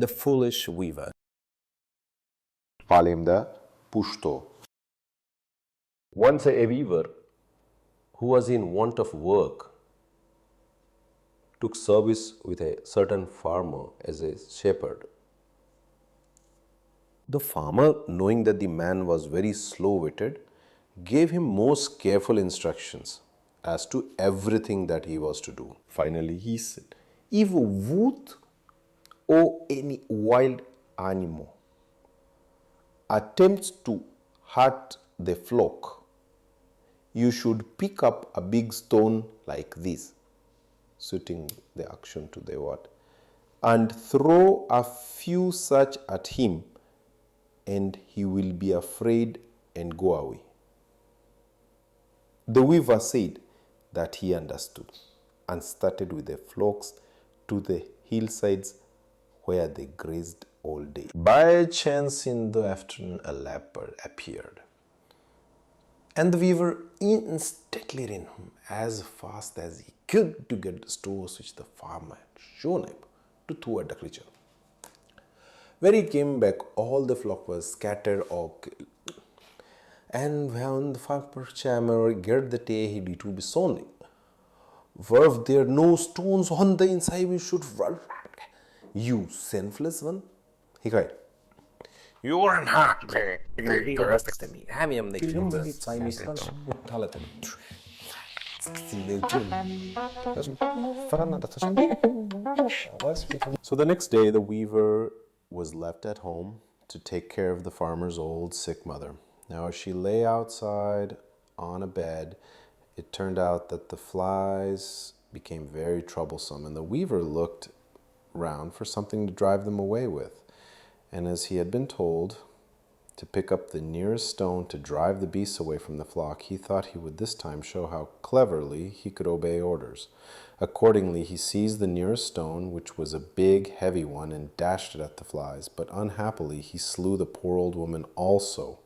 The foolish weaver. Falemde pushto. Once a weaver who was in want of work took service with a certain farmer as a shepherd. The farmer, knowing that the man was very slow-witted, gave him most careful instructions as to everything that he was to do. Finally, he said, "If a wolf or any wild animal attempts to hurt the flock, you should pick up a big stone like this," suiting the action to the word, "and throw a few such at him, and he will be afraid and go away." The weaver said that he understood, and started with the flocks to the hillsides where they grazed all day. By chance in the afternoon a leopard appeared, and the weaver instantly ran home as fast as he could to get the stores which the farmer had shown him to thwart the creature. When he came back, all the flock was scattered or killed. And when the farmer chamber get the day, it will be sounding. "Were there no stones on the inside, we should run back. You senseless one," he cried. "You are not me. So the next day, the weaver was left at home to take care of the farmer's old sick mother. Now, as she lay outside on a bed, it turned out that the flies became very troublesome, and the weaver looked round for something to drive them away with. And as he had been told to pick up the nearest stone to drive the beasts away from the flock, he thought he would this time show how cleverly he could obey orders. Accordingly, he seized the nearest stone, which was a big, heavy one, and dashed it at the flies. But unhappily, he slew the poor old woman also.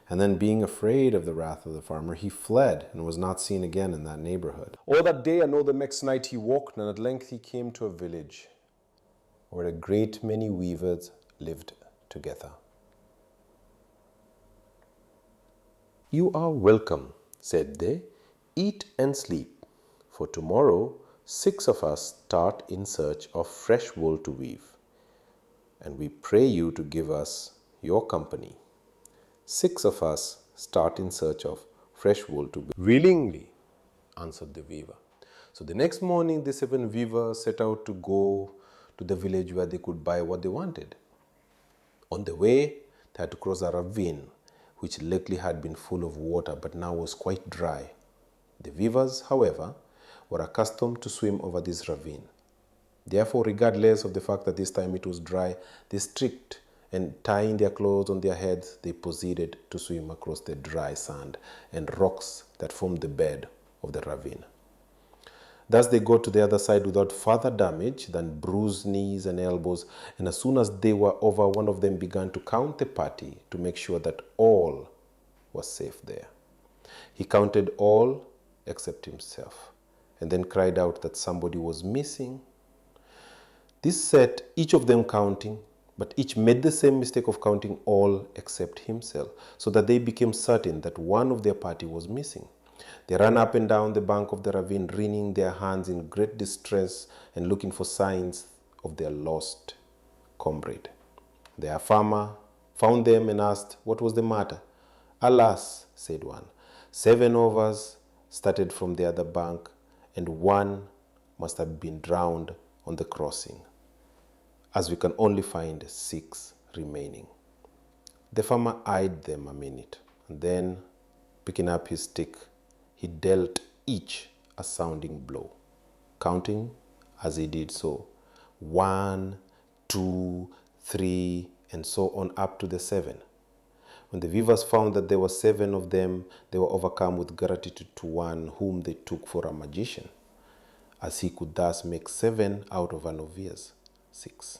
And then, being afraid of the wrath of the farmer, he fled and was not seen again in that neighborhood. All that day and all the next night he walked, and at length he came to a village where a great many weavers lived together. "You are welcome," said they. "Eat and sleep, for tomorrow 6 of us start in search of fresh wool to weave, and we pray you to give us your company." 6 of us start in search of fresh wool to weave. "Willingly," answered the weaver. So the next morning, the 7 weavers set out to go to the village where they could buy what they wanted. On the way, they had to cross a ravine, which lately had been full of water, but now was quite dry. The weavers, however, were accustomed to swim over this ravine. Therefore, regardless of the fact that this time it was dry, they stripped, and tying their clothes on their heads, they proceeded to swim across the dry sand and rocks that formed the bed of the ravine. Thus they got to the other side without further damage than bruised knees and elbows, and as soon as they were over, one of them began to count the party to make sure that all was safe there. He counted all except himself, and then cried out that somebody was missing. This set each of them counting, but each made the same mistake of counting all except himself, so that they became certain that one of their party was missing. They ran up and down the bank of the ravine, wringing their hands in great distress and looking for signs of their lost comrade. Their farmer found them and asked what was the matter. "Alas," said one, 7 of us started from the other bank, and one must have been drowned on the crossing, as we can only find 6 remaining." The farmer eyed them a minute, and then, picking up his stick, he dealt each a sounding blow, counting as he did so, 1, 2, 3, and so on up to the 7. When the weavers found that there were 7 of them, they were overcome with gratitude to one whom they took for a magician, as he could thus make 7 out of an obvious 6.